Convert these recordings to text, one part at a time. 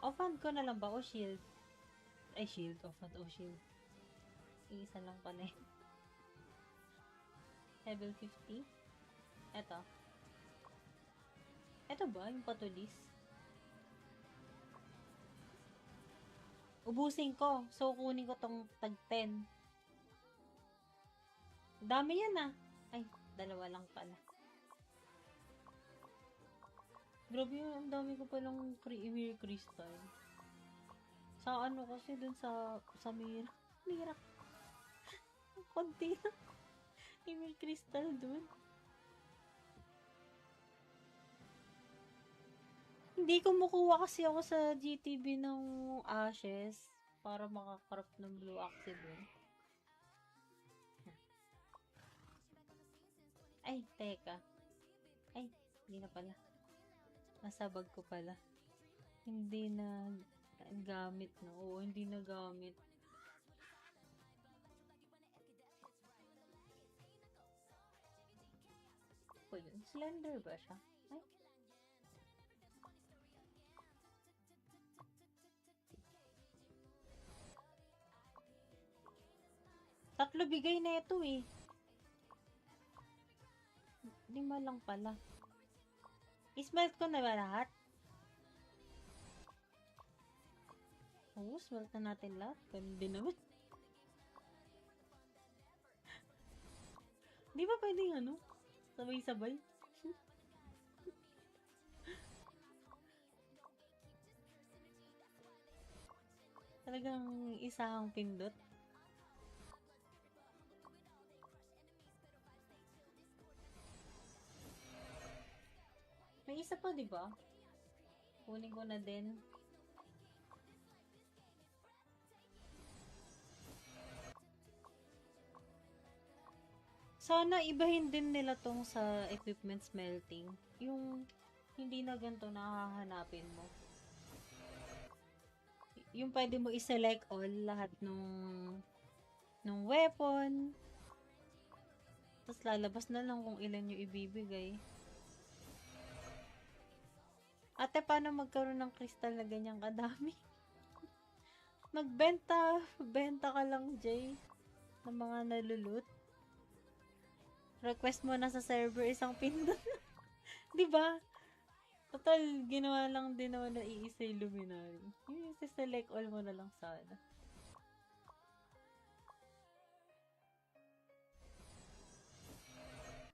Offhand ko na lang ba o shield? Ay, shield. Offhand o shield. Iisa lang pala eh. Level 50. Eto. Eto ba? Yung patulis? Ubusin ko. So, kunin ko tong tag 10. Dami yan ah. Ay, dalawa lang pala. Grabe yun. Ang dami ko palang Emir Crystal. Sa ano kasi dun sa Mira. Konti lang. Emir Crystal dun. Hindi kumukuha kasi ako sa GTB ng Ashes para makakarap ng Blue Axe dun. Ay, teka. Ay, hindi na pala. Nasa bag ko pala. Hindi na gamit na. Oo, hindi na gamit. O yun, slender ba siya? Ay. Tatlo bigay na ito eh. 5 lang pala. Ismelt ko na ba lahat? Oo, smelt na natin lahat. Ganun din naman. Di ba pwedeng ano? Sabay-sabay? Talagang isang pindot. May isa pa, di ba? Kunin ko na din. Sana ibahin din nila tong sa equipment smelting. Yung hindi na ganito nakahanapin mo. Yung pwede mo i-select all lahat nung weapon. Tapos lalabas na lang kung ilan yung ibibigay. Ate, paano magkaroon ng crystal na ganyang kadami? Benta ka lang, Jay, ng mga nalulot. Request mo na sa server isang pindot. 'Di ba? Total, ginawa lang din naman na iisa yung luminary. Yung select all mo na lang sana.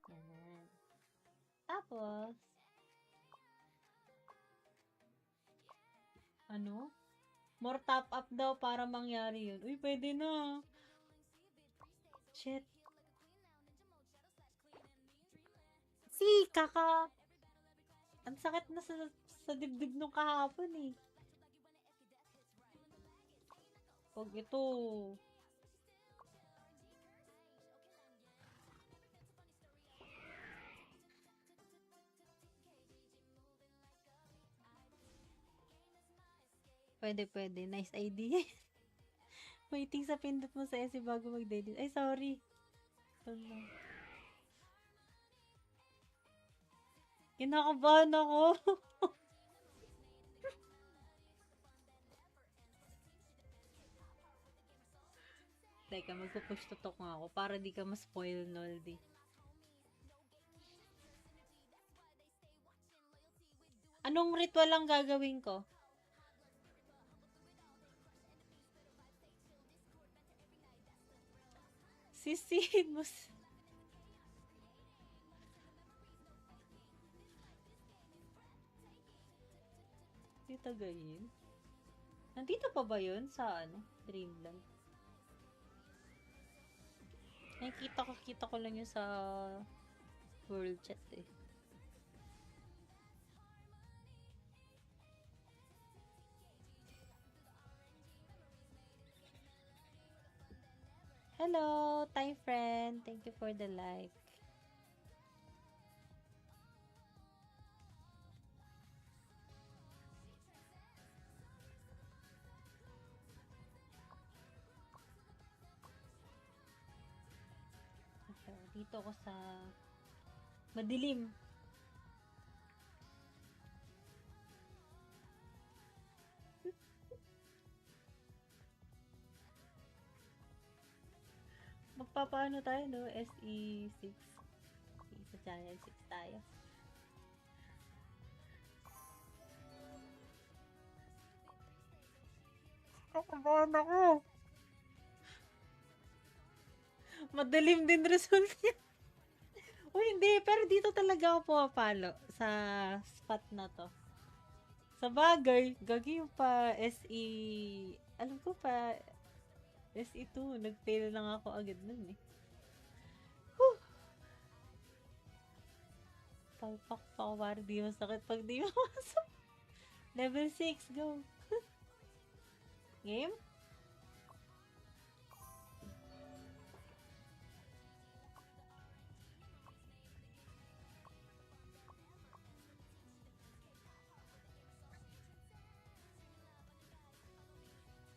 Yan. Tapos, ano? More top up daw para mangyari yun. Uy, pwede na. Shit. Kaka. Ang sakit na sa dibdib nung kahapon eh. Pag ito. Pwede. Nice idea. Waiting sa pindot mo sa SE bago mag-delete. Ay, sorry. Kinakabahan ako. Teka, magpo-push to talk nga ako para di ka ma-spoil, Noldy. Anong ritual ang gagawin ko? Sisihin mo. Dito gayin. Nandito pa ba yun sa ano? Dreamland? Kita ko lang yun sa world chat eh. Hello, Thai friend. Thank you for the like. So, dito ako sa madilim. magpapaano tayo, no? SE6. Sa channel 6 tayo. Kakabahan ako. Madalim din result niya. Uy, hindi. Pero dito talaga ako pumapalo sa spot na to. Sa bagay, gagi yung pa SE... Alam ko pa SE2. Nag-fail lang ako agad nun eh. Whew! Palpak pa ako para di masakit pag di mamasok. Level 6, go! Game?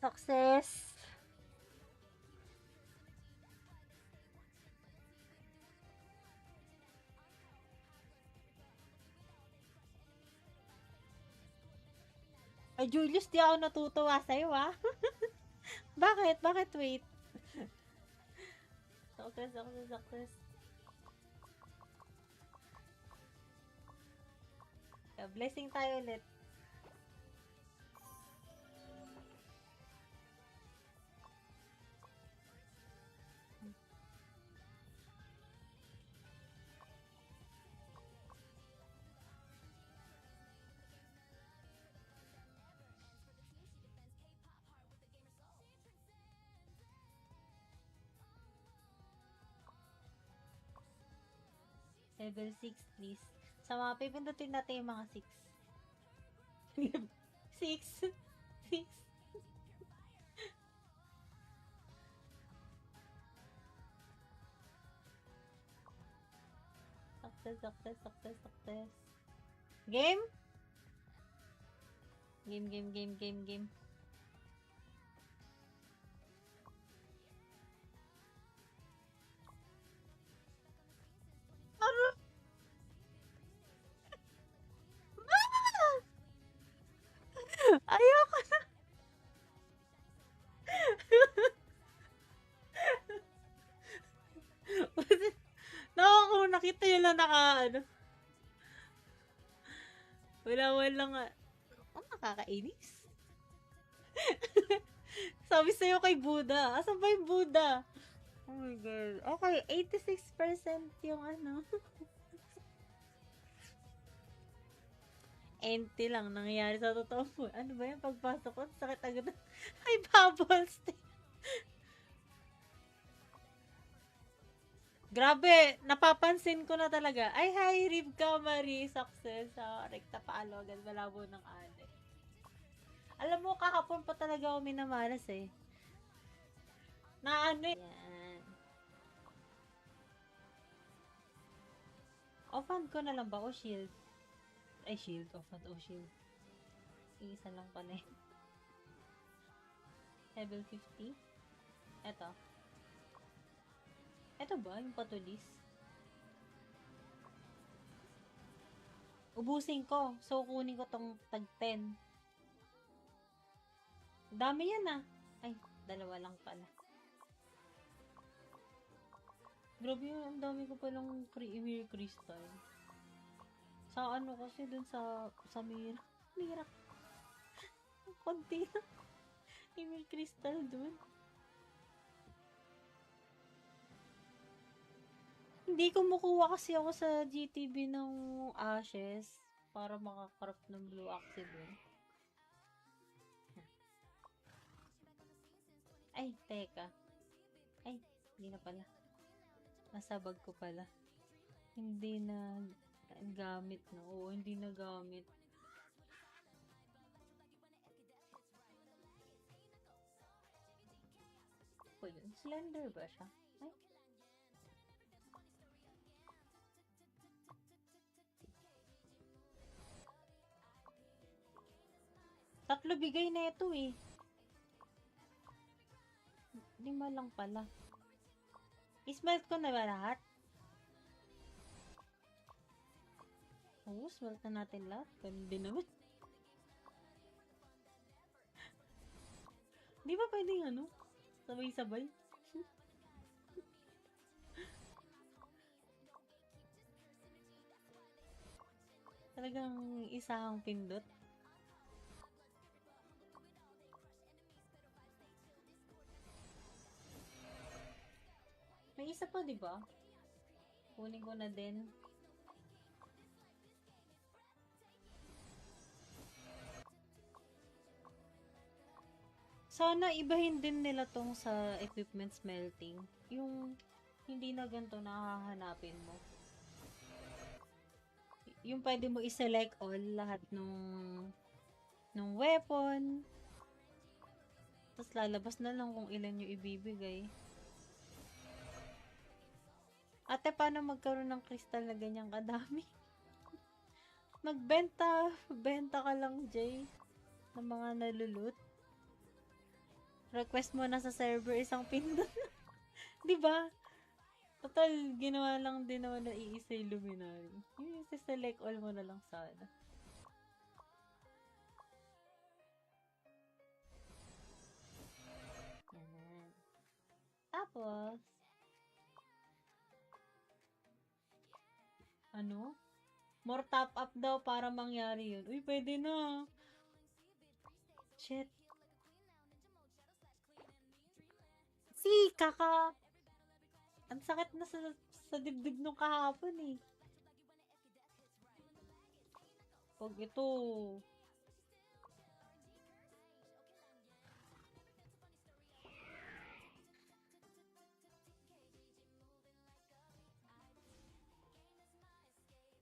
Success! Ay, Julius, di ako natutuwa sa'yo, ah. Bakit? Bakit wait? Success. Blessing tayo ulit. Level 6, please. Sa mga pipindutin natin yung mga 6. 6. 6. Success. Game? Game. Ayoko na. Kung nakita nyo lang wala nga. Ang nakakainis. Sabi sa'yo kay Buddha. Asan ba yung Buddha? Oh my God. Okay, 86% yung empty lang nangyayari sa totoo mo. Ano ba yan? Pagpasok ko, sakit agad. Ay, bubbles. Grabe, napapansin ko na talaga. Ay, hi, Rivka Marie. Success. Rekta paalo agad. Malabo ng ale. Alam mo, kahapon pa talaga ako minamalas eh. Na yan. Offhand ko na lang ba? O shield? Ay, shield. Offhand o shield. Isa lang pala eh. Level 50. Ito ba? Yung patulis? Ubusin ko. So, kunin ko tong tag 10. Dami yan ah. Ay, dalawa lang pala. Grabe yun. Ang dami ko palang Emir Crystal. Sa kasi dun sa Mira. Konti na. Emir Crystal dun. Hindi kumukuha kasi ako sa GTB ng Ashes para makakarap ng Blue Axe dun. Ay, teka. Ay, hindi na pala. Nasa bag ko pala. Hindi na gamit na. Oo, hindi na gamit. O yun, slender ba siya? Ay. Tatlo bigay na ito eh. 5 lang pala. Ismelt ko na ba lahat? Oo, smelt na natin lahat. Ganun din naman. Di ba pwedeng sabay-sabay? Talagang isang pindot. May isa pa, di ba? Kunin ko na din. Sana ibahin din nila tong sa equipment smelting. Yung hindi na ganito nakahanapin mo. Yung pwede mo i-select all lahat nung weapon. Tapos lalabas na lang kung ilan yung ibibigay. Ate, paano magkaroon ng crystal na ganyang kadami? Benta ka lang, Jay, ng mga nalulot. Request mo na sa server isang pindot. 'Di ba? Total, ginawa lang din naman na iisa yung luminary. Yung select all mo na lang sana. Yan. Tapos, ano? More top up daw para mangyari yun. Uy, pwede na. Shit. Kaka... Ang sakit na sa dibdib nung kahapon eh. Pag ito...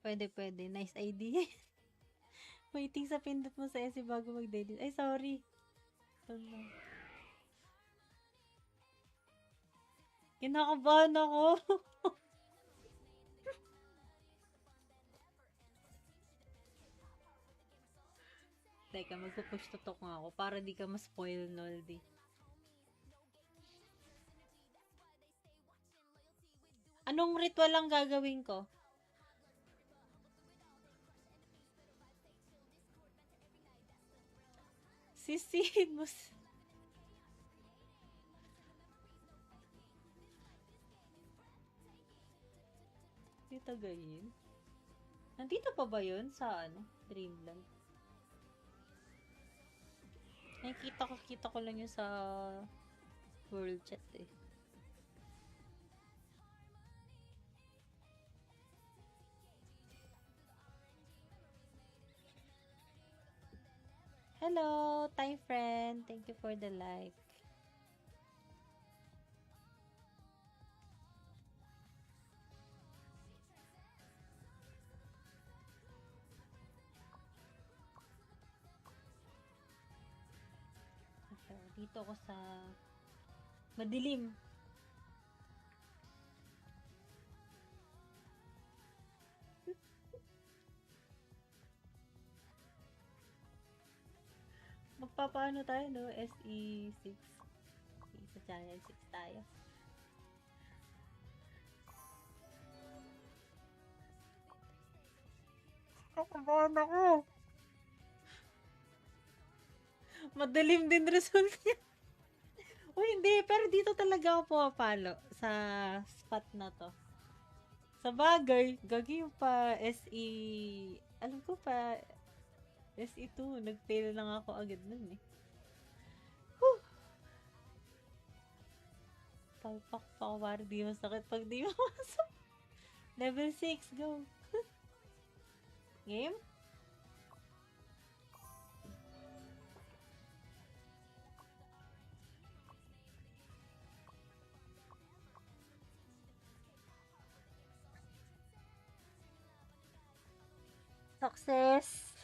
Pwede. Nice idea. Waiting sa pindot mo sa SE bago mag-delete. Ay, sorry. Kinakabahan ako. Teka, magpo-push to talk nga ako para di ka ma-spoil, Noldy. Anong ritual ang gagawin ko? Sisihin mo. Dito gayin. Nandito pa ba yun sa Dreamland? Nakikita ko lang yun sa world chat eh. Hello, time friend. Thank you for the like. Dito ako sa madilim. Magpapaano tayo, no? SE6. Sa channel 6 tayo. Kakabahan ako. Madilim din result niya. O hindi, pero dito talaga ako pumapalo sa spot na to. Sa bagay, gagi yung pa SE, alam ko pa, SE2, nag-fail lang ako agad nun eh. Whew! Palpak pa ako, para di masakit pag di mamasok. Level 6, go! Game? Success!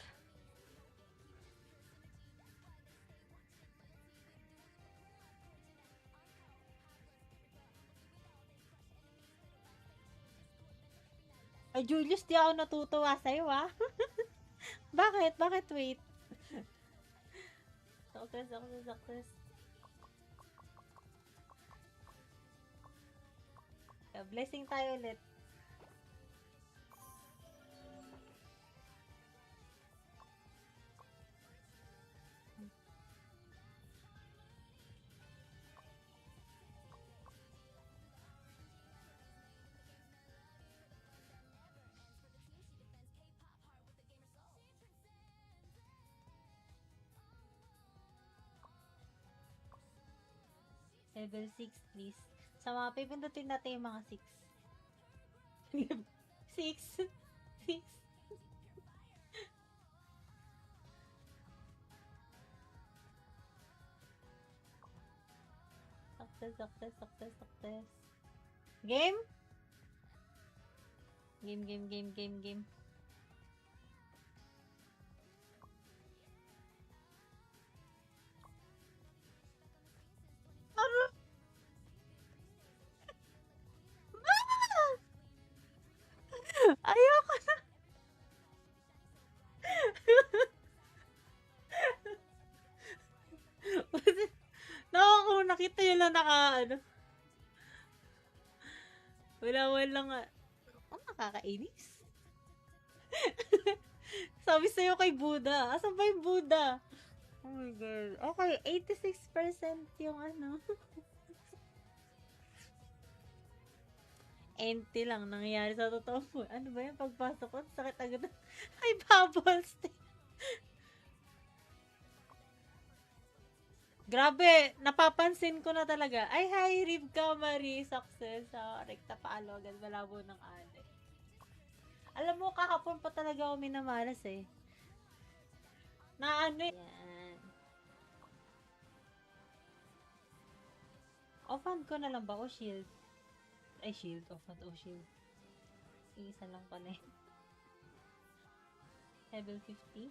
Ay, Julius, di ako natutuwa sa'yo, ah. Bakit? Bakit wait? Success. Blessing tayo ulit. Level 6, please. Sa mga pipindutin natin yung mga 6. 6. 6. Success. Game? Game. Ano? Ayoko na. Kung nakita nyo lang wala lang nga. Oh, nakakainis. Sabi sa'yo kay Buddha. Asan ba yung Buddha? Oh my God. Okay, 86% yung empty lang nangyayari sa totoo mo. Ano ba yung pagpasok ko? Sakit agad. Ay, bubbles. Grabe, napapansin ko na talaga. Ay, hi, Rivka Marie. Success sa rekta paalo agad. Malabo ng ale. Alam mo, kahapon pa talaga ako minamalas eh. Yan. Offhand ko na lang ba o shield? Ay, shield. Offhand o shield. Iisa lang pala eh. Level 50.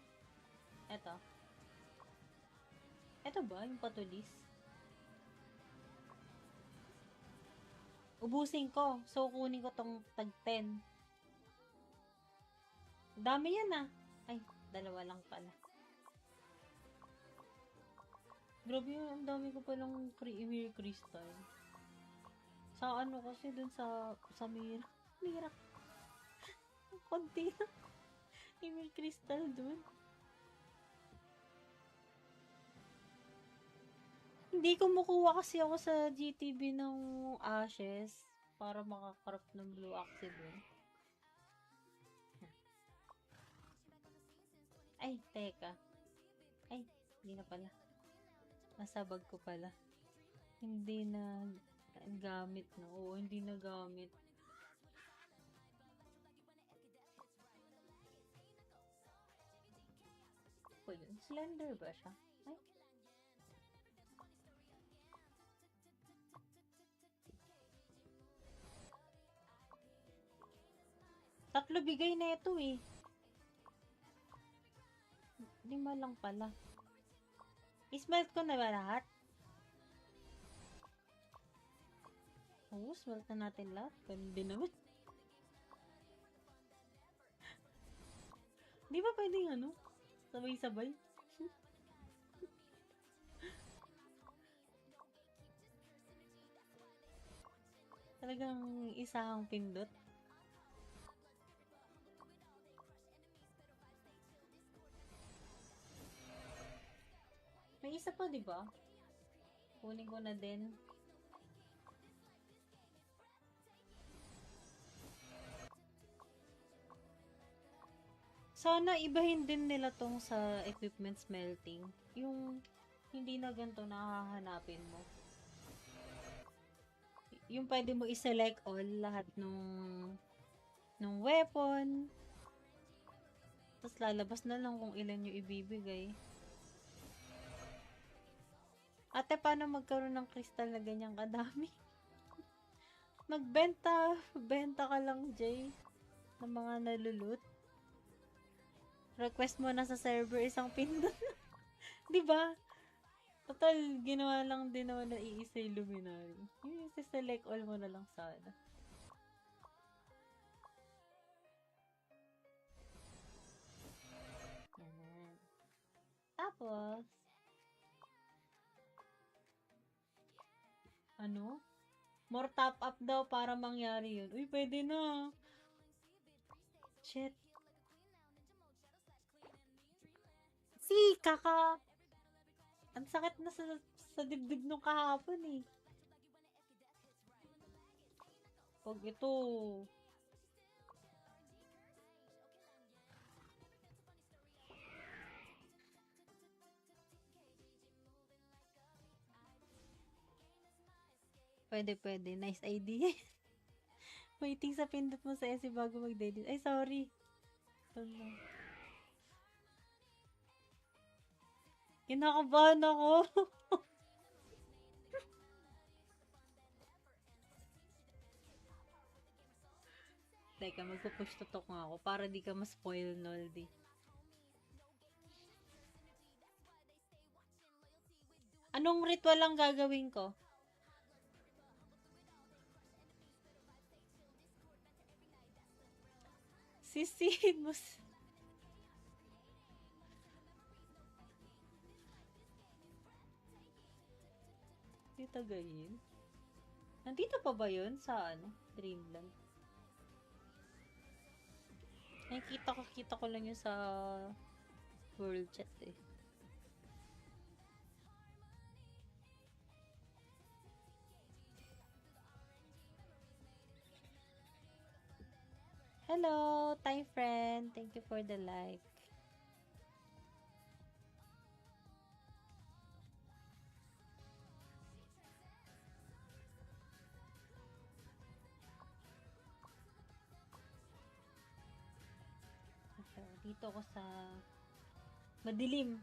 Ito ba? Yung patulis? Ubusin ko. So, kunin ko tong tag 10. Dami yan ah. Ay, dalawa lang pala. Grabe yun. Ang dami ko palang Emir Crystal. Sa kasi dun sa Mira. Konti lang. Emir Crystal dun. Hindi kumukuha kasi ako sa GTB ng Ashes para makakarap ng Blue Axe dun. Ay, teka. Ay, hindi na pala. Nasa bag ko pala. Hindi na gamit na. Oo, hindi na gamit. Po yun. Slender ba siya? Ay. Tatlo bigay na ito eh. 5 lang pala. Ismelt ko na ba lahat? Oo, smelt na natin lahat. Ganun din naman. Di ba pwedeng sabay-sabay? Talagang isang pindot. May isa pa, di ba? Kunin ko na din. Sana ibahin din nila tong sa equipment smelting. Yung hindi na ganito nakahanapin mo. Yung pwede mo i-select all lahat nung weapon. Tapos lalabas na lang kung ilan yung ibibigay. Ate, paano magkaroon ng crystal na ganyang kadami? Benta ka lang, Jay, ng mga nalulot. Request mo na sa server isang pindot. Diba? Total, ginawa lang din naman na iisa yung luminary. Yung select all mo na lang sana. Yan. Tapos, more top up daw para mangyari yun. Uy, pwede na. Shit. Ang sakit na sa dibdib nung kahapon eh. Pag ito. Pwede. Nice idea. Waiting sa pindot mo sa SE bago mag-delete. Ay, sorry. Wala. Kinakabahan ako. Teka, magpo-push to talk nga ako para di ka ma-spoil, Noldy. Anong ritual ang gagawin ko? Sisihin mo. Dito gayin. Nandito pa ba yun sa Dreamland? Kita ko lang yun sa world chat eh. Hello, Thai friend. Thank you for the like. Dito ako sa madilim.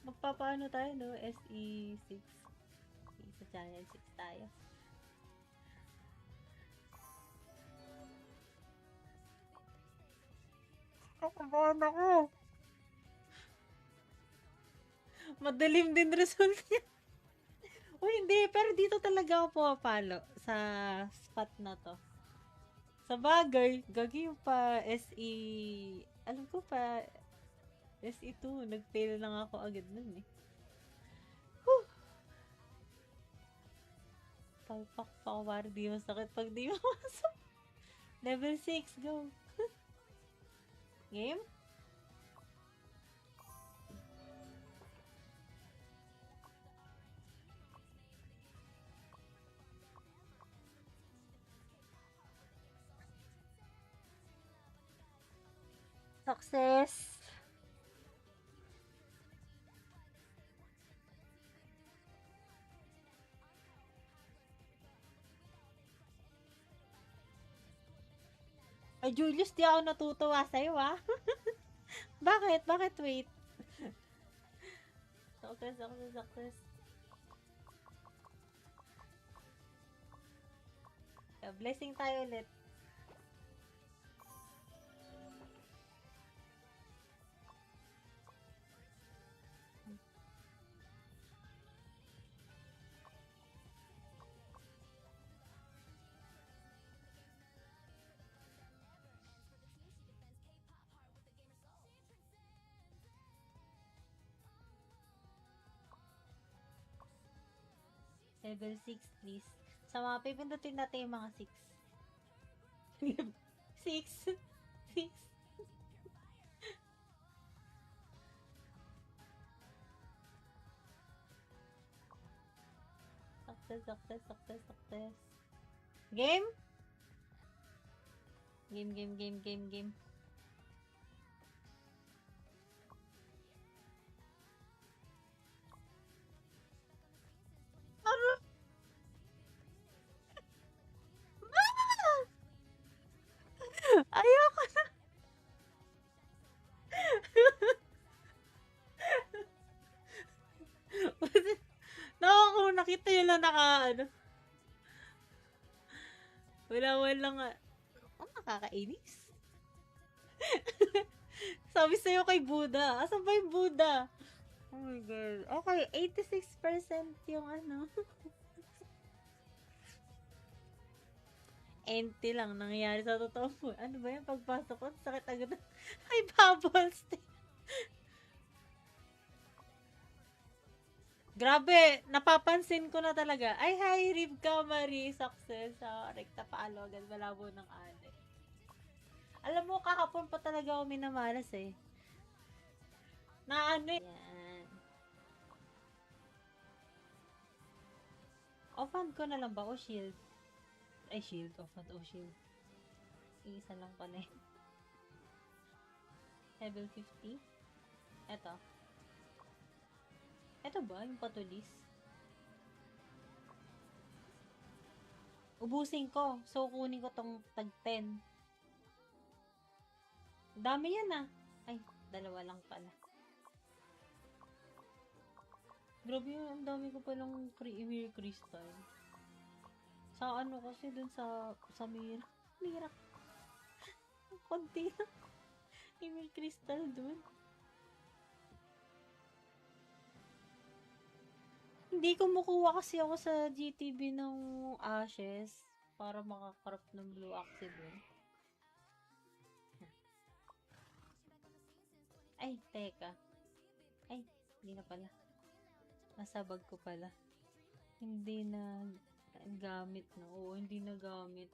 Magpapaano tayo, no? SE6. Sa channel 6 tayo. Kakabahan ako. Madilim din result niya. O hindi, pero dito talaga ako pumapalo sa spot na to. Sa bagay, gagi yung pa SE, alam ko pa, SE2, nag-fail lang ako agad nun eh. Whew! Palpak pa ako para di masakit pag di mamasok. Level 6, go! Game? Success! Ay, Julius, di ako natutuwa sa'yo, ah. Bakit? Bakit wait? Success. Blessing tayo ulit. Level 6, please. Sa mga pipindutin natin yung mga 6. 6. 6. Success. Game? Game. Ayoko na. Kung nakita yun lang wala nga. Nakakainis. Sabi sa'yo kay Buddha. Asan ba yung Buddha? Oh my God. Okay, 86% yung empty lang nangyayari sa totoo mo. Ano ba yan? Pagpasok ko, sakit agad. Ay, bubbles. Grabe, napapansin ko na talaga. Ay, hi, Rivka Marie. Success sa rekta paalo. Agad malabo ng ate. Alam mo, kahapon pa talaga ako minamalas eh. Yan. Offhand ko na lang ba o shield? Ay, shield. Offhand o shield. Iisa lang pala eh. Level 50. Eto. Eto ba? Yung patulis? Ubusin ko. So, kunin ko tong tag 10. Dami yan ah. Ay, dalawa lang pala. Grabe yun, ang dami ko palang Emir Crystal. Sa ano kasi dun sa Mira. Konti lang. Emir Crystal dun. Hindi kumukuha kasi ako sa GTB ng Ashes para makakarap ng Blue Axe dun. Ay, teka. Ay, hindi na pala. Nasa bag ko pala. Hindi na gamit na. Oo, hindi na gamit.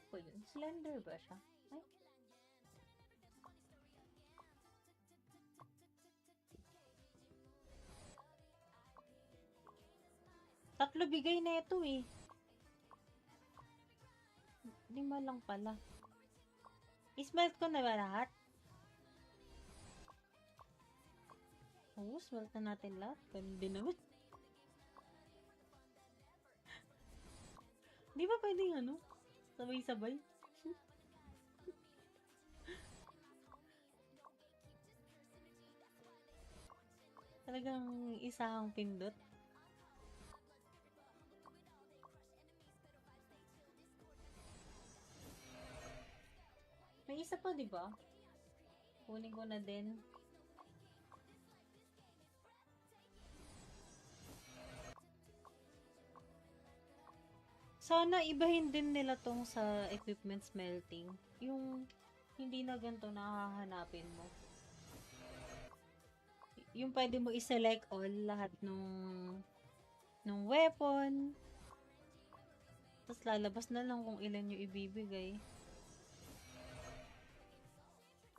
Po yun. Slender ba siya? Ay. Tatlo bigay na ito eh. 5 lang pala. Ismelt ko na ba lahat? Oo, smelt na natin lahat. Ganun din naman. Di ba pwedeng ano? Sabay-sabay? Talagang isang pindot. May isa pa, di ba? Kunin ko na din. Sana ibahin din nila tong sa equipment smelting. Yung hindi na ganito nakahanapin mo. Yung pwede mo i-select all lahat nung weapon. Tapos lalabas na lang kung ilan yung ibibigay.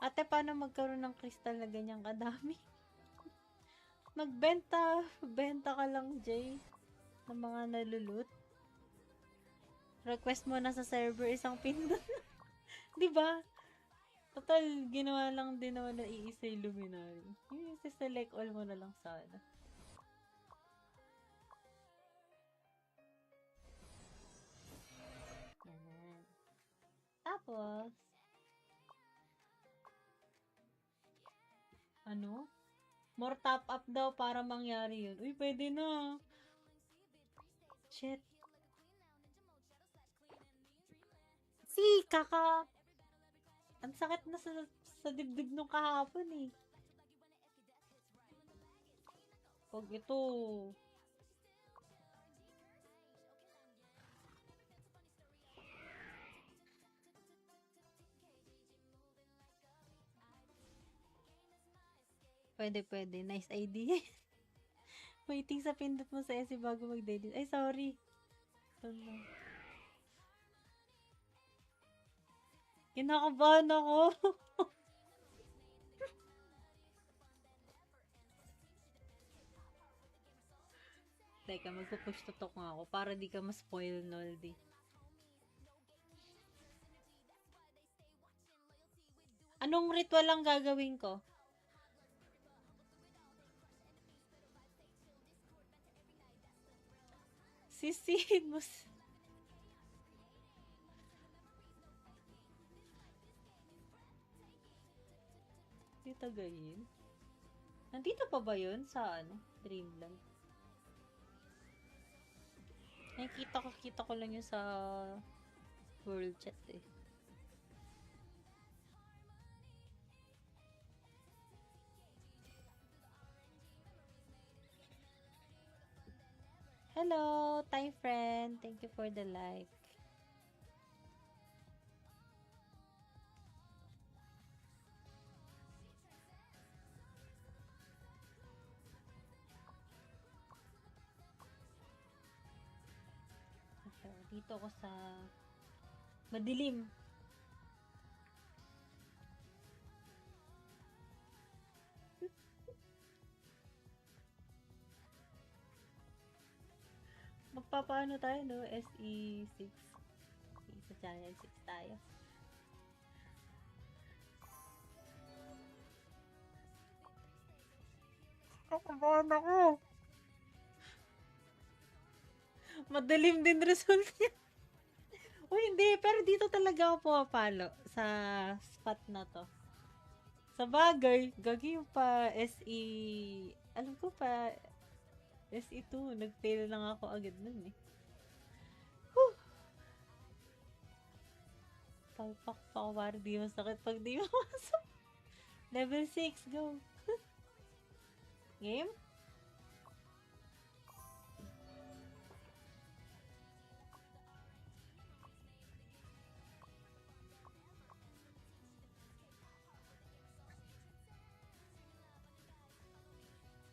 Ate, paano magkaroon ng crystal na ganyang kadami? Benta ka lang, Jay, ng mga nalulot. Request mo na sa server isang pindot. 'Di ba? Total, ginawa lang din naman na iisa yung luminary. Yung select all mo na lang sana. Yan. Tapos, ano? More top up daw para mangyari yun. Uy, pwede na. Shit. Kaka. Ang sakit na sa dibdib nung kahapon eh. Pag ito. Pwede. Nice idea. Waiting sa pindot mo sa SE bago mag-delete. Ay, sorry. Kinakabahan ako. Teka, magpo-push to talk nga ako para di ka ma-spoil, Noldy. Anong ritual ang gagawin ko? Sisihin mo. Di tagayin. Nandito pa ba yun sa Dreamland? Ay, kita ko lang yun sa world chat eh. Hello, Thai friend. Thank you for the like. Okay, dito ako sa madilim. magpapaano tayo, no? SE6. Sa channel 6 tayo. Kakabahan ako. Madalim din result niya. O hindi, pero dito talaga ako pumapalo sa spot na to. Sa bagay, gagi yung pa SE, alam ko pa, SE2, nag-fail lang ako agad nun eh. Whew! Palpak pa ako, para di masakit pag di mamasok. Level 6, go! Game?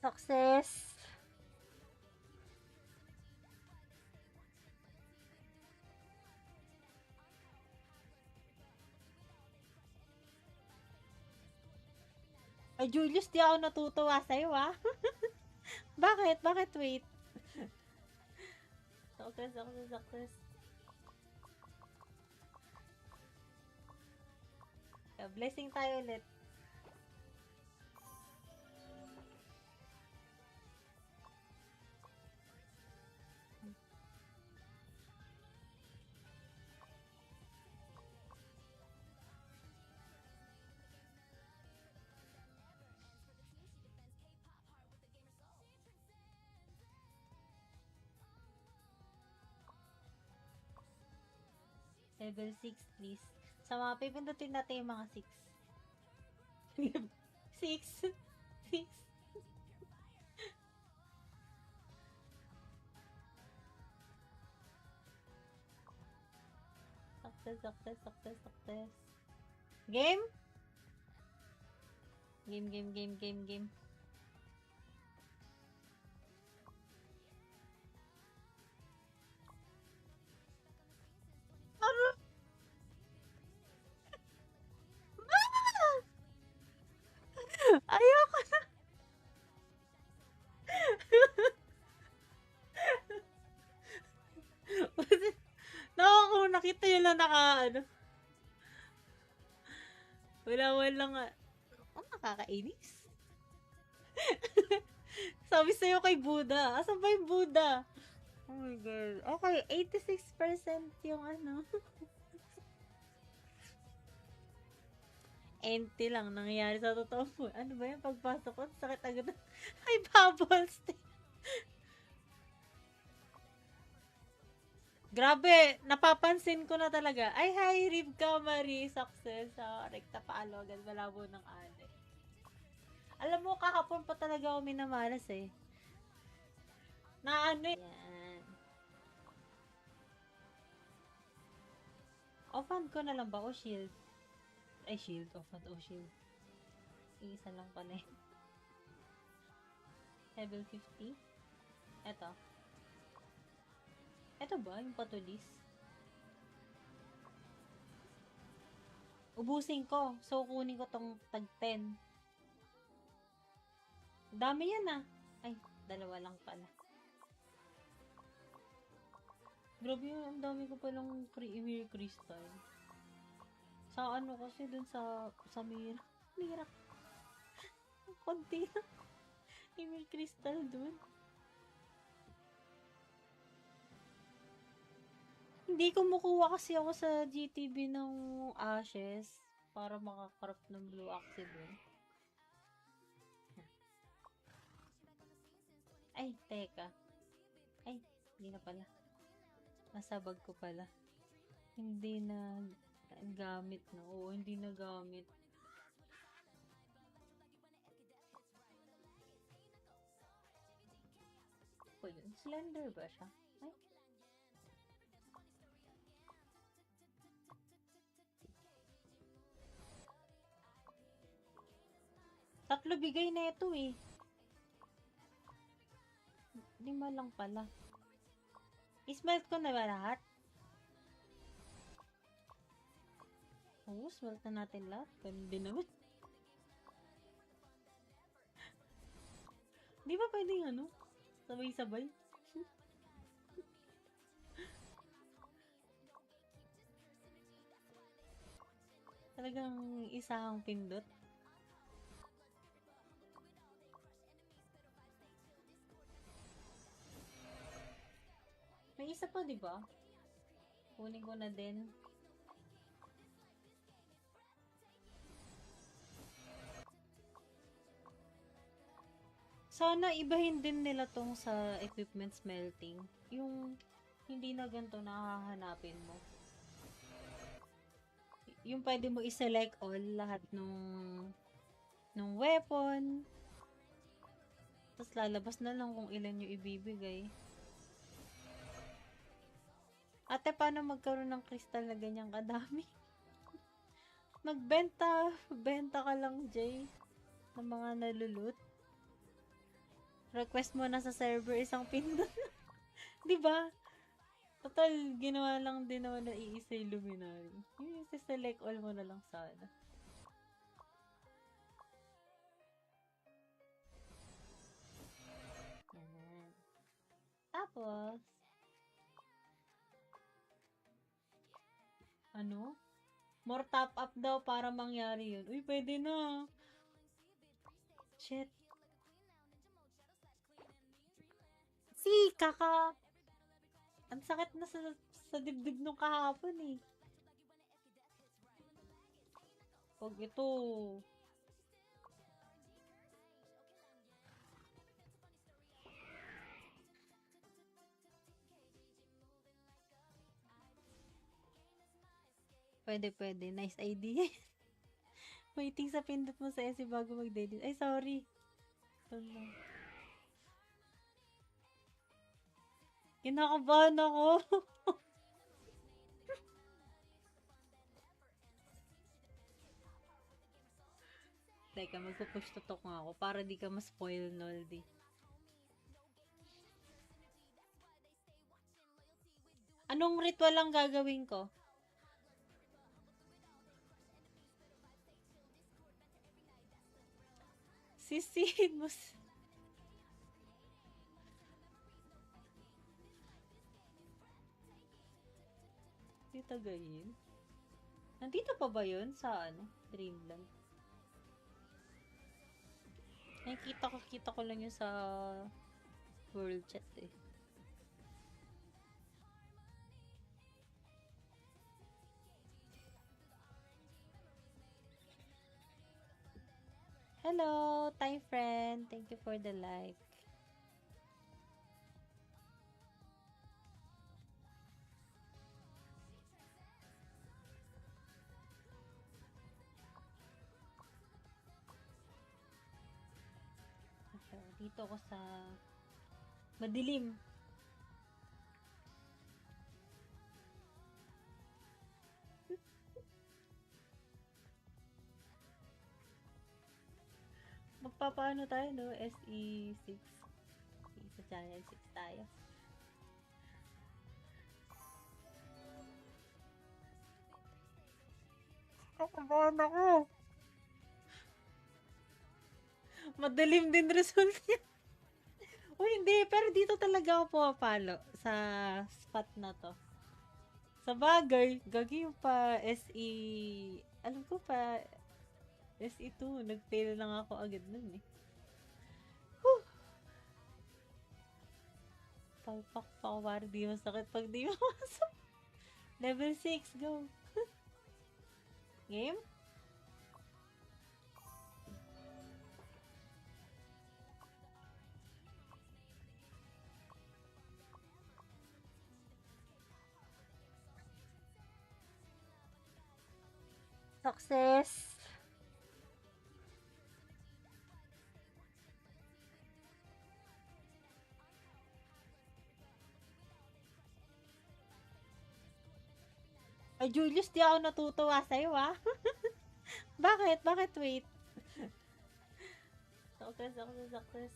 Success! Ay, Julius, di ako natutuwa sa'yo, ah. Bakit? Bakit wait? Success. Blessing tayo ulit. Level 6, please. Sa mga pipindutin natin yung mga 6. 6. 6. Success. Game? Game. Ayoko na. Kung nakita yun lang ano. Wala nga. Nakakainis. Sabi sa'yo kay Buddha. Asan ba yung Buddha? Oh my God. Okay, 86% yung ano. Empty lang nangyayari sa totoo mo. Ano ba yan? Pagpasok ko, sakit agad. Ay, bubbles. Grabe, napapansin ko na talaga. Ay, hi, Rivka Marie. Success sa rekta paalo. Agad malabo ng ane. Alam mo, kahapon pa talaga ako minamalas eh. Na ano yan. Offhand ko na lang ba o shield? Ay, shield. Offhand o shield. Iisa lang pala eh. Level 50. Ito ba? Yung patulis? Ubusin ko. So, kunin ko tong tag 10. Dami yan ah. Ay, dalawa lang pala. Grabe yun, ang dami ko palang Emir Crystal. Sa ano kasi dun sa Mira. Konti lang. Emir Crystal dun. Hindi kumukuha kasi ako sa GTB ng Ashes para makakrap ng Blue Axe dun. Ay, teka. Ay, hindi na pala. Nasa bag ko pala. Hindi na gamit na. Oo, hindi na gamit. O yun, slender ba siya? Ay. Tatlo bigay na ito eh. 5 lang pala. Ismelt ko na ba lahat? Oo, smelt na natin lahat. Ganun din naman. Di ba pwedeng ano? Sabay-sabay? Talagang isang pindot. May isa pa, di ba? Kunin ko na din. Sana ibahin din nila tong sa equipment smelting. Yung hindi na ganito nakahanapin mo. Yung pwede mo i-select all lahat nung weapon. Tapos lalabas na lang kung ilan yung ibibigay. Ate, paano magkaroon ng crystal na ganyang kadami? Benta ka lang, Jay, ng mga nalulot. Request mo na sa server isang pindot. Di ba? Total, ginawa lang din naman na iisa yung luminary. Yung select all mo na lang sana. Yan. Tapos, ano? More top up daw para mangyari yun. Uy, pwede na. Shit. Kaka... Ang sakit na sa dibdib nung kahapon eh. Pag ito... Pwede. Nice idea. Waiting sa pindot mo sa SE bago mag-delete. Ay, sorry. Ito lang. Kinakabahan ako. Teka, magpupush to talk nga ako para di ka ma-spoil, Noldy. Anong ritual ang gagawin ko? Sisihin mo. Di tagayin. Nandito pa ba yun sa Dreamland? Nakikita ko lang yun sa world chat eh. Hello, Thai friend. Thank you for the like. Dito ako sa madilim. Magpapaano tayo, no? SE6. Sa channel 6 tayo. Kakabahan ako. Madilim din result niya. O hindi, pero dito talaga ako pumapalo sa spot na to. Sa bagay, gagi yung pa SE, alam ko pa, SE2, nag-fail lang ako agad nun eh. Whew! Palpak pa ako, para di masakit pag di masakit. Level 6, go! Game? Success! Ay, Julius, di ako natutuwa sa'yo, ah. Bakit? Bakit wait? Success.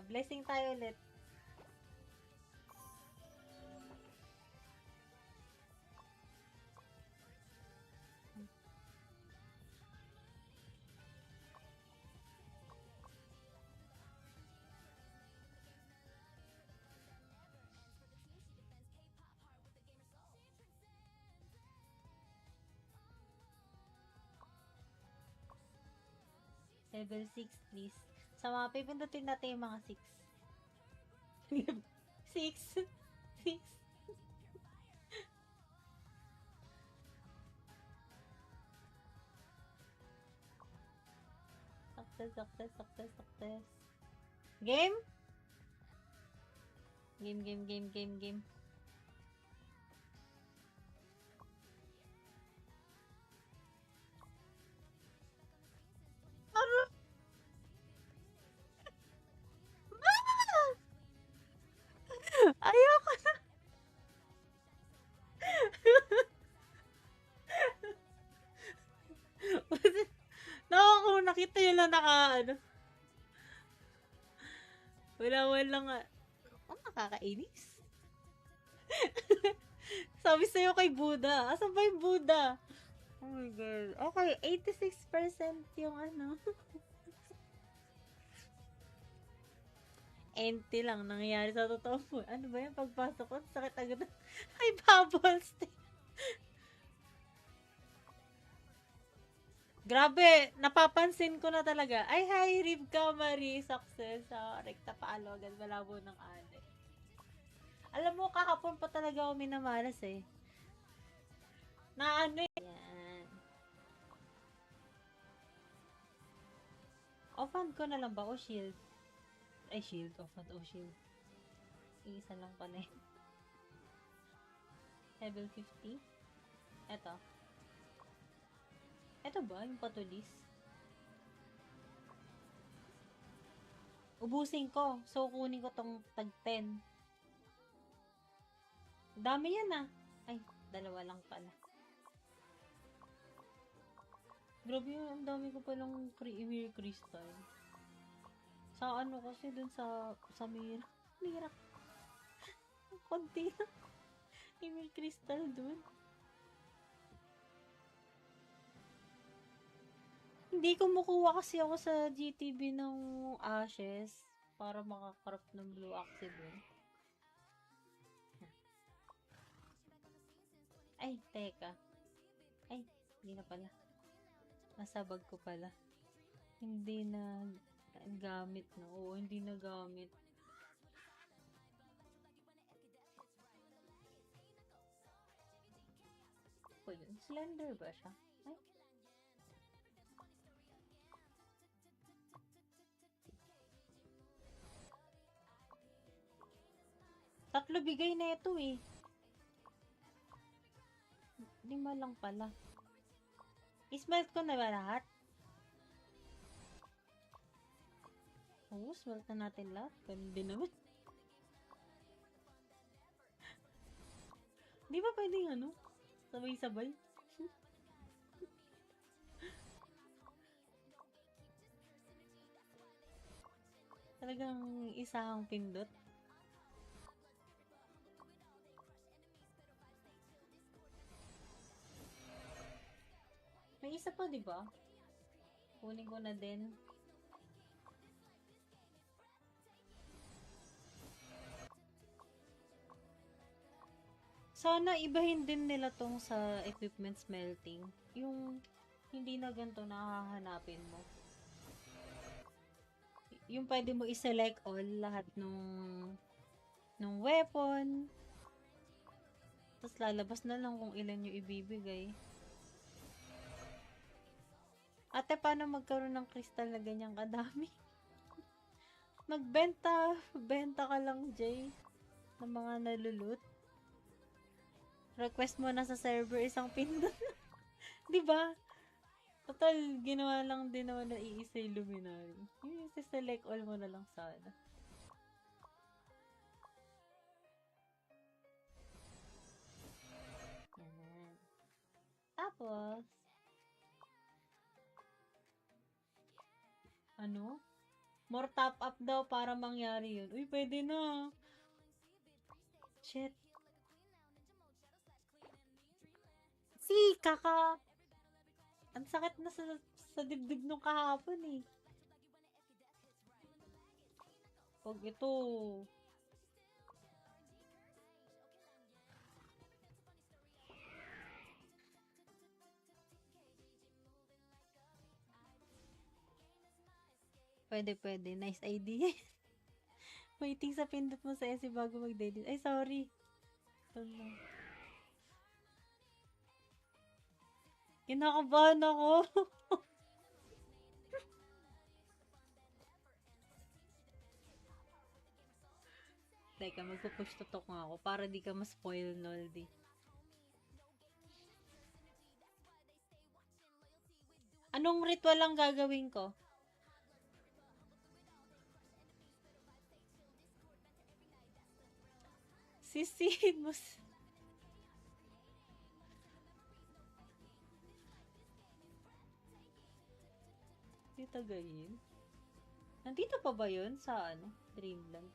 Blessing tayo ulit. Level 6, please. Sa mga pipindutin natin yung mga 6. 6. 6. Success. Game? Game. Ayoko na. Kung nakita yun lang wala nga. Nakakainis. Sabi sa'yo kay Buddha. Asan ba yung Buddha? Oh my God. Okay, 86% yung empty lang nangyayari sa totoo mo. Ano ba yan? Pagpasok ko, sakit agad. Ay, bubbles. Grabe, napapansin ko na talaga. Ay, hi, Rivka Marie. Success. Rekta paalo agad. Malabo ng ane. Alam mo, kahapon pa talaga ako minamalas eh. Na ano eh. Yan. Offhand ko na lang ba? O shield? Ay, shield. Offhand o shield. Isa lang pala eh. Level 50. Eto. Eto ba? Yung patulis? Ubusin ko. So, kunin ko tong tag 10. Dami yan ah. Ay, dalawa lang pala. Grabe yun, ang dami ko palang Emir Crystal. Sa ano kasi dun sa Mira. Konti na. Emir Crystal dun. Hindi kumukuha kasi ako sa GTB ng Ashes para makakrap ng Blue Axe dun. Ay, teka. Ay, hindi na pala. Nasa bag ko pala. Hindi na gamit na. Oo, hindi na gamit. O yun, slender ba siya? Ay. Tatlo bigay na ito eh. 5 lang pala. Ismelt ko na ba lahat? Oo, smelt na natin lahat. Ganun din naman. Di ba pwedeng sabay-sabay? Talagang isang pindot. May isa pa, di ba? Kunin ko na din. Sana ibahin din nila tong sa equipment smelting. Yung hindi na ganito nakahanapin mo. Yung pwede mo i-select all lahat nung weapon. Tapos lalabas na lang kung ilan yung ibibigay. Ate, paano magkaroon ng kristal na ganyang kadami? Benta ka lang, Jay, ng mga nalulot. Request mo na sa server isang pindot. Diba? Total, ginawa lang din naman na iisa yung luminary. Yung select all mo na lang sana. Yan. Tapos, more top up daw para mangyari yun. Uy, pwede na. Shit. Ang sakit na sa dibdib nung kahapon eh. Pag ito. Pwede, pwede. Nice idea. Waiting sa pindot mo sa SE bago mag-delete. Ay, sorry. Wala. Kinakabahan ako. Teka, magpupush to talk nga ako para di ka ma-spoil, Noldy. Anong ritual lang gagawin ko? Sisihin mo. Tita Gayin? Nandito pa ba yun sa Dreamland?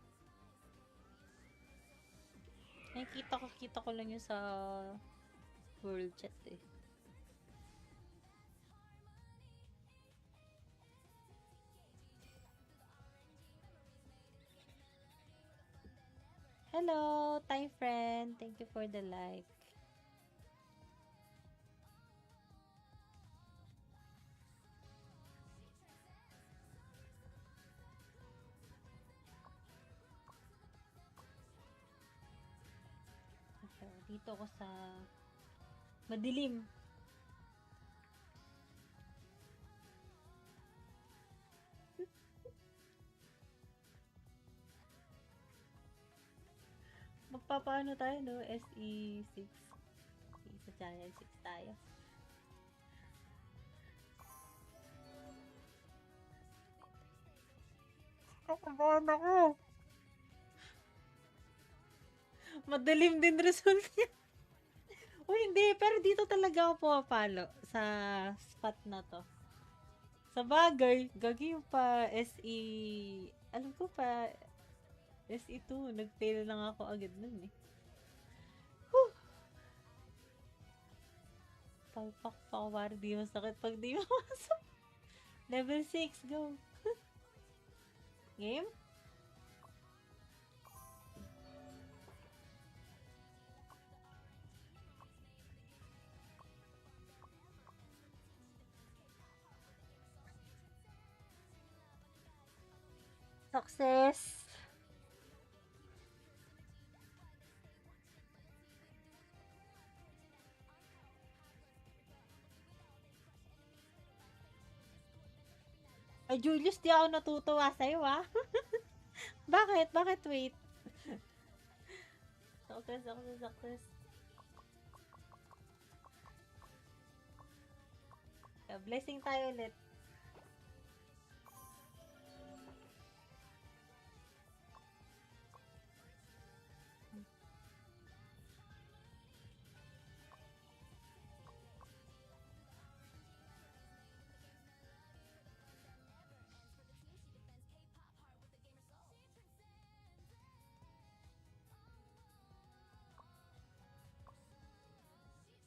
Nakikita ko lang yun sa world chat eh. Hello, time friend. Thank you for the like. Okay, dito ako sa madilim. Magpapaano tayo, no? SE6. Sa channel 6 tayo. Kakabahan ako. Madilim din result niya. Uy, hindi. Pero dito talaga ako pumapalo sa spot na to. Sa bagay, gagi yung pa SE... Alam ko pa, SE2. Nag-fail lang ako agad nun eh. Whew! Palpak pa ako para di masakit pag di mamasok. Level 6, go! Game? Success! Ay, Julius, di ako natutuwa sa'yo, ah. Bakit? Bakit wait? Success. Blessing tayo ulit.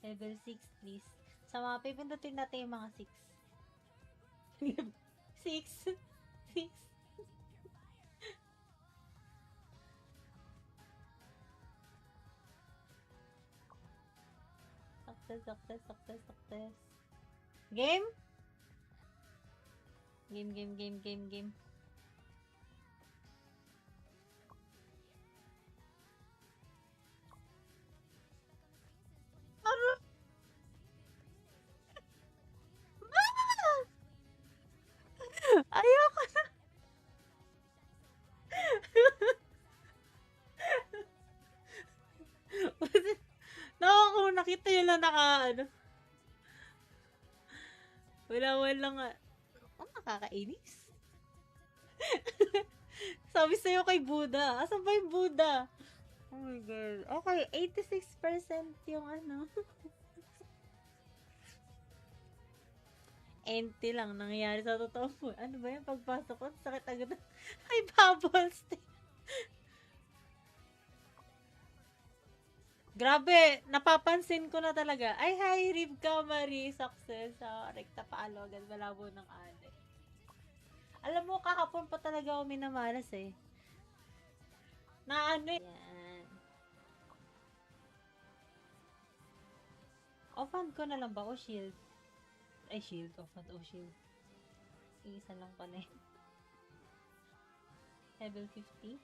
Level 6, please. Sa mga pipindutin natin yung mga 6. 6. 6. Success. Game? Game. Ayoko na. Kung nakita nyo lang wala nga. Nakakainis. Sabi sa'yo kay Buddha. Asan ba yung Buddha? Oh my God. Okay, 86% yung empty lang nangyayari sa totoo mo. Ano ba yung pagpasok ko? Sakit agad. Ay, bubbles. Grabe, napapansin ko na talaga. Ay, hi, Rivka Marie. Success. Rekta paalo agad. Malabo ng ade. Alam mo, kahapon pa talaga ako minamalas eh. Yan. Offhand ko na lang ba? O shield? Ay, shield. Offhand o shield. Isa lang pala eh. Level 50.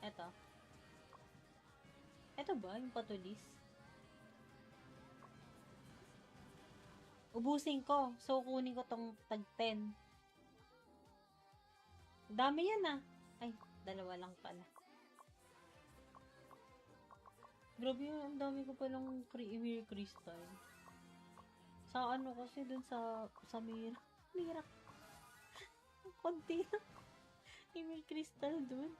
Eto. Eto ba? Yung patulis? Ubusin ko. So, kunin ko tong tag 10. Dami yan ah. Ay, dalawa lang pala. Grabe yun, ang dami ko palang Emir Crystal. Sa ano kasi dun sa Mira. Konti na. Emir Crystal dun.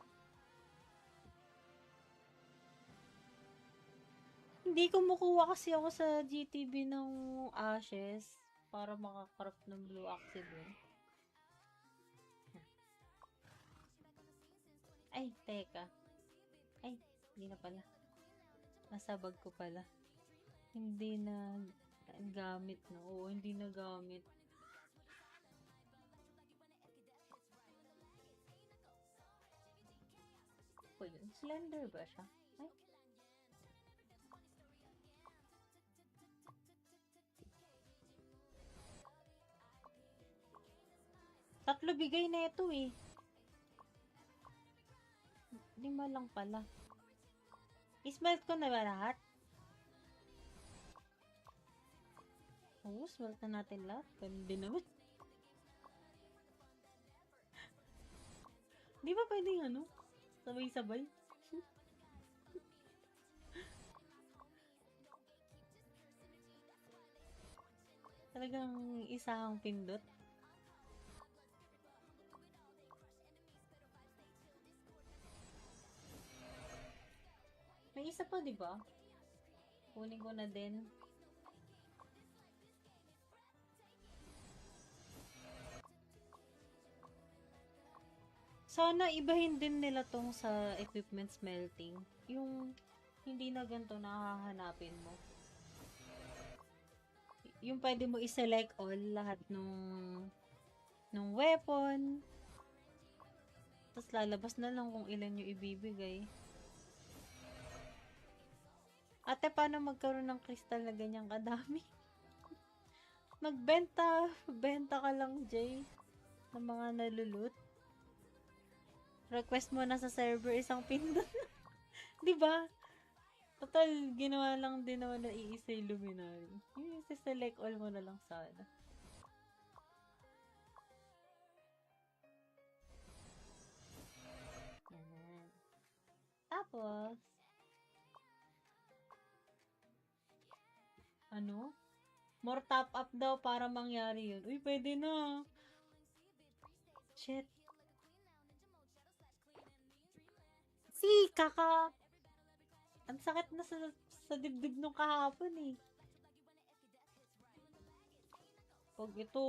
Hindi kumukuha kasi ako sa GTB ng Ashes para makakarap ng Blue Axe dun. Ay, teka. Ay, hindi na pala. Nasa bag ko pala. Hindi na gamit na. Oo, hindi na gamit. Po yun. Slender ba siya? Ay. Tatlo bigay na ito eh. 5 lang pala. Ismelt ko na ba lahat? Oo, smelt na natin lahat. Ganun din naman. Di ba pwedeng ano? Sabay-sabay? Talagang isang pindot. May isa pa, di ba? Kunin ko na din. Sana ibahin din nila tong sa equipment smelting. Yung hindi na ganito nakahanapin mo. Yung pwede mo i-select all lahat nung weapon. Tapos lalabas na lang kung ilan yung ibibigay. Ate, paano magkaroon ng kristal na ganyang kadami? Benta ka lang, Jay, ng mga nalulot. Request mo na sa server isang pindot. 'Di ba? Total, ginawa lang din naman na iisa yung luminary. Yung select all mo na lang sana. Yan. Tapos, ano? More top up daw para mangyari yun. Uy, pwede na. Shit. Kaka... Ang sakit na sa dibdib nung kahapon eh. Pag ito...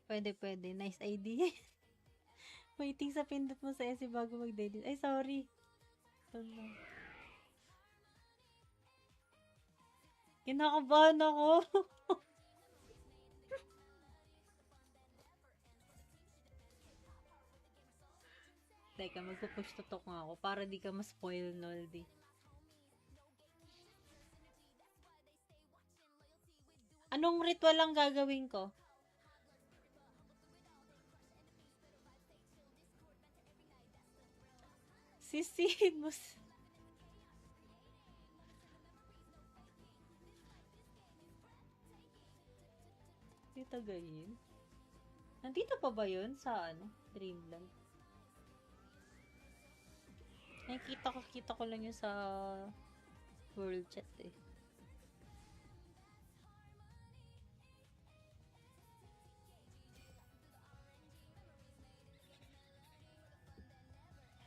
Pwede. Nice idea. Waiting sa pindot mo sa SE bago mag-delete. Ay, sorry. Kinakabahan ako. Teka, magpo-push to talk nga ako para di ka ma-spoil, Noldy. Anong ritual lang gagawin ko? Sisihin mo. Tagayin. Nandito pa ba yun sa Dreamland? Ay, kita ko lang yun sa world chat eh.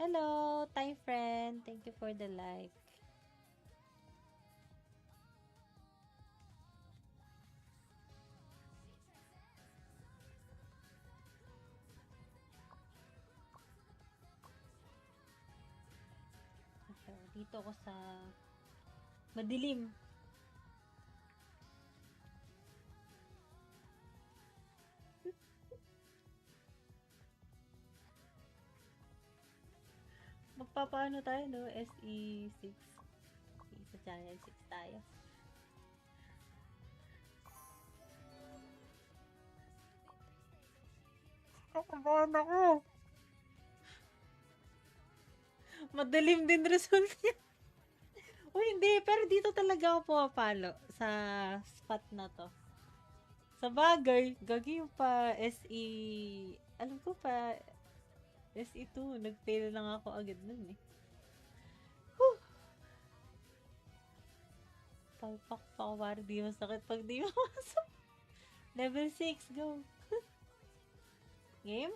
Hello, time friend. Thank you for the like. Dito ako sa madilim. Magpapaano tayo, no? SE6. Giant 6 tayo. Nakabahan ako. Madalim din result niya. Uy, hindi. Pero dito talaga ako pumapalo sa spot na to. Sa bagay, gagi yung pa SE... Alam ko pa SE2. Nag-fail lang ako agad nun eh. Whew! Palpak pa ako para di masakit pag di mamasok. Level 6, go. Game?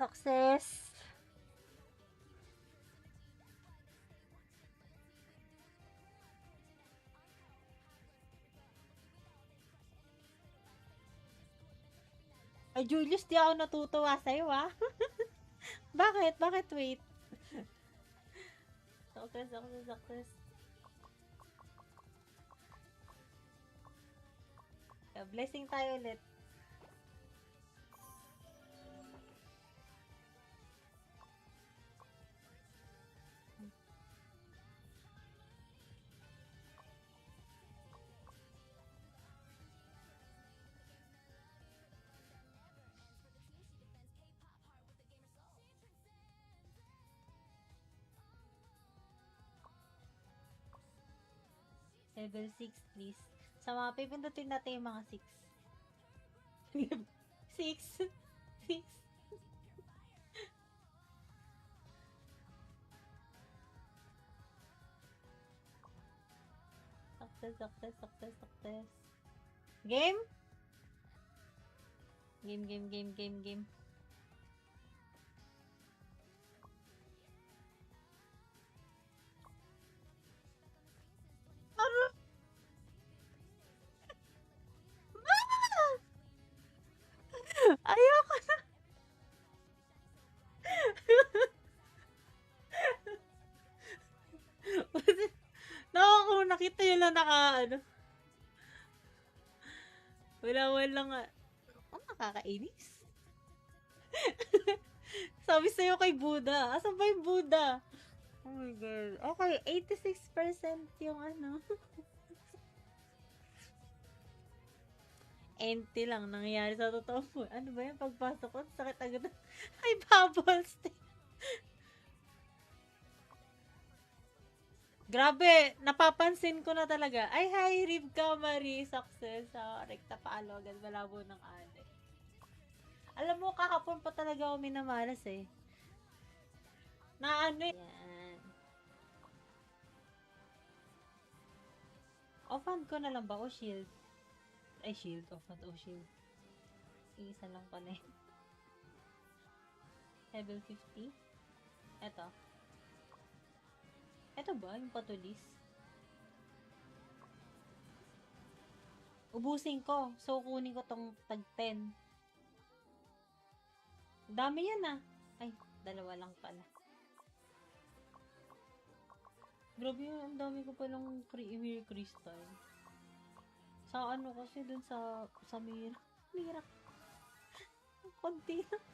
Success! Ay, Julius, di ako natutuwa sa'yo, ah. Bakit? Bakit wait? Success. Blessing tayo ulit. Level 6, please. Sa mga pipindutin natin yung mga 6. 6. 6. Success. Game? Game. Ayoko na. Kung nakita nyo lang wala nga. Nakakainis. Sabi sa'yo kay Buddha. Asan ba yung Buddha? Oh my God. Okay, 86% yung empty lang nangyayari sa totoo mo. Ano ba yan? Pagpasok ko, sakit agad. Ay, bubbles. Grabe, napapansin ko na talaga. Ay, hi, Rivka Marie. Success. Rekta paalo agad. Malabo ng ane. Alam mo, kahapon pa talaga ako minamalas eh. Na eh. Yan. Offhand ko na lang ba? O shield? Ay, shield. Offhand o shield. Isa lang pala eh. Level 50. Ito ba? Yung patulis? Ubusin ko. So, kunin ko tong tag 10. Dami yan ah. Ay, dalawa lang pala. Grabe yun. Ang dami ko palang Emir Crystal. Sa kasi dun sa Mira. Konti lang.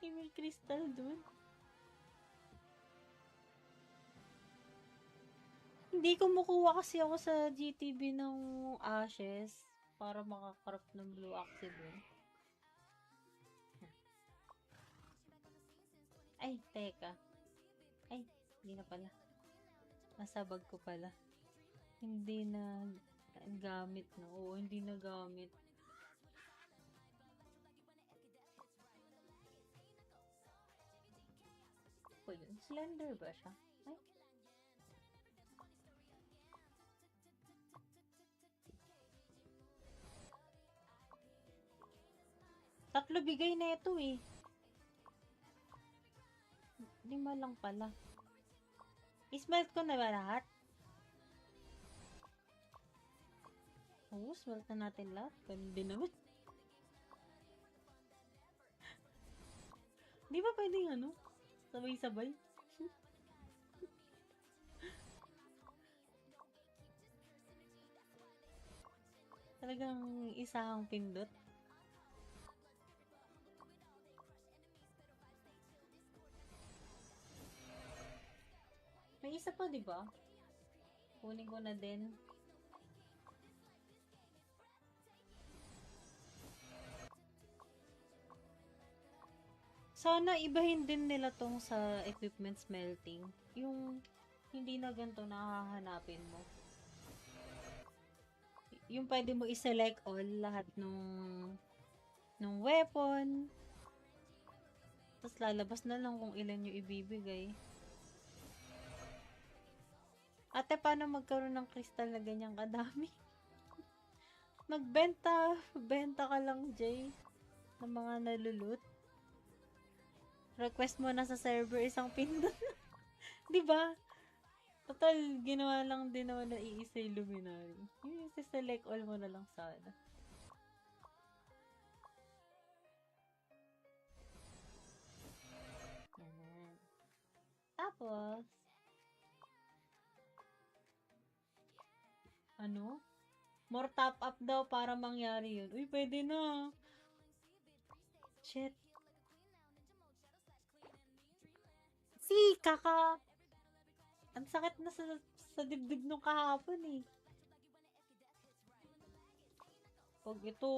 Emir Crystal dun. Hindi kumukuha kasi ako sa GTB ng Ashes para makakarap ng Blue Axie dun. Ay, teka. Ay, hindi na pala. Nasa bag ko pala. Hindi na gamit na. Oo, hindi na gamit. O yun, slender ba siya? Ay. Tatlo bigay na ito eh. 5 lang pala. Ismelt ko na ba lahat? Oo, smelt na natin lahat. Ganun din naman. Di ba pwedeng sabay-sabay? Talagang isang pindot. May isa pa, di ba? Kunin ko na din. Sana ibahin din nila tong sa equipment smelting. Yung hindi na ganito nakahanapin mo. Yung pwede mo i-select all lahat nung weapon. Tapos lalabas na lang kung ilan yung ibibigay. Ate, paano magkaroon ng crystal na ganyang kadami? Benta ka lang, Jay, ng mga nalulot. Request mo na sa server isang pindot. Di ba? Total, ginawa lang din naman na iisa yung luminary. Yung select all mo na lang sana. Yan. Tapos, ano? More top up daw para mangyari yun. Uy, pwede na. Shit. Kaka... Ang sakit na sa dibdib nung kahapon eh. Pag ito...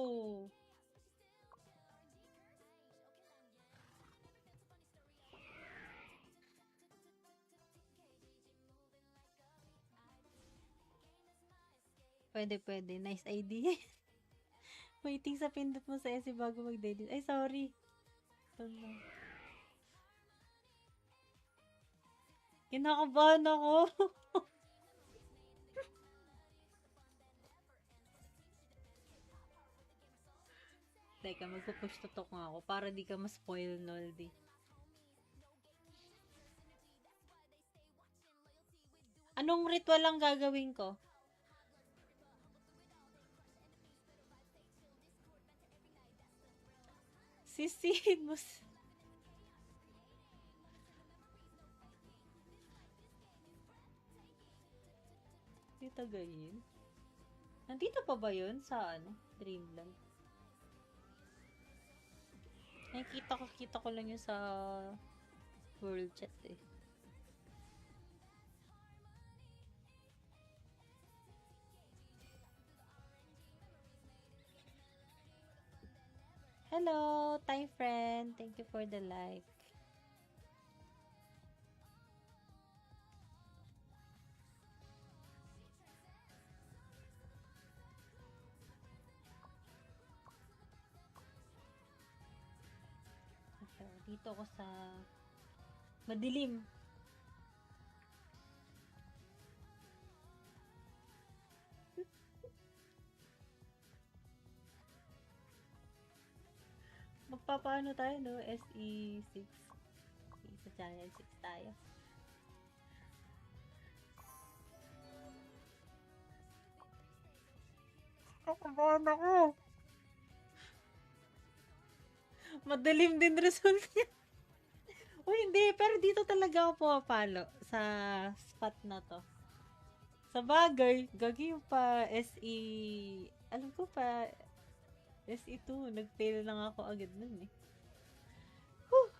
Pwede. Nice idea. Waiting sa pindot mo sa SE bago mag-edit. Ay, sorry. Ito na. Kinakabahan ako. Teka, magpo-push to talk nga ako para di ka ma-spoil, Noldy. Anong ritual ang gagawin ko? Sisihin mo. Tita Gayin? Nandito pa ba yun sa Dreamland? Kita ko lang yun sa World Chat eh. Hello, Thai friend. Thank you for the like. So, dito ako sa madilim. Magpapaano tayo, no? SE6. Sa channel 6 tayo. Kakabahan ako. Madilim din result niya. Uy, hindi. Pero dito talaga ako pumapalo sa spot na to. Sa bagay, gagi yung pa SE... Alam ko pa SE2. Nag-fail lang ako agad nun eh. Whew!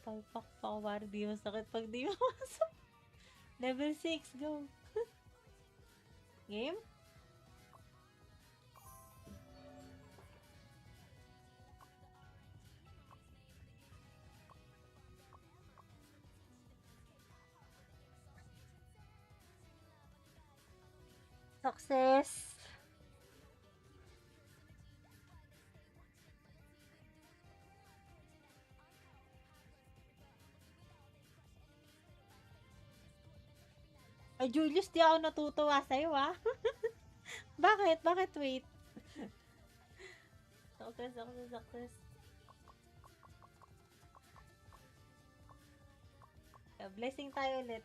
Palpak pa ako para di masakit pag di mamasok. Level 6, go! Game? Success! Ay, Julius, di ako natutuwa sa'yo, ah. Bakit? Bakit wait? Success. Blessing tayo ulit.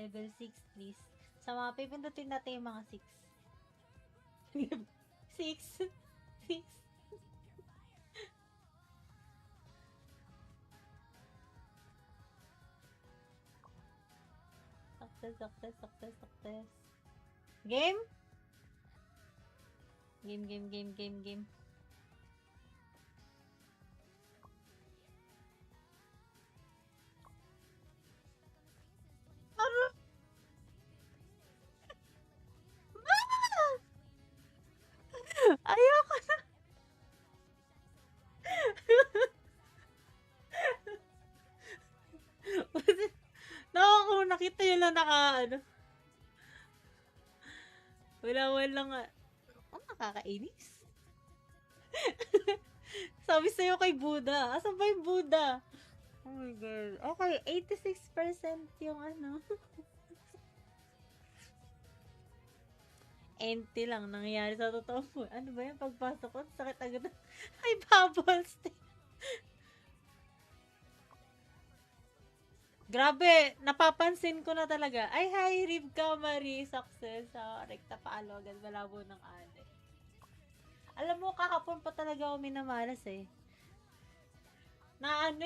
Level 6, please. Sa mga pipindutin natin yung mga 6. 6. 6. Success. Game? Game. Ano? Ayoko na. Kung nakita yun lang ano. Wala nga. Ang nakakainis. Sabi sa'yo kay Buddha. Asan ba yung Buddha? Oh my God. Okay, 86% yung ano. Empty lang nangyayari sa totoo mo. Ano ba yung pagpasok ko? Sakit agad. Ay, bubbles. Grabe, napapansin ko na talaga. Ay, hi, Rivka Marie. Success. Rekta paalo agad. Malabo ng ale. Alam mo, kahapon pa talaga ako minamalas eh. Na ano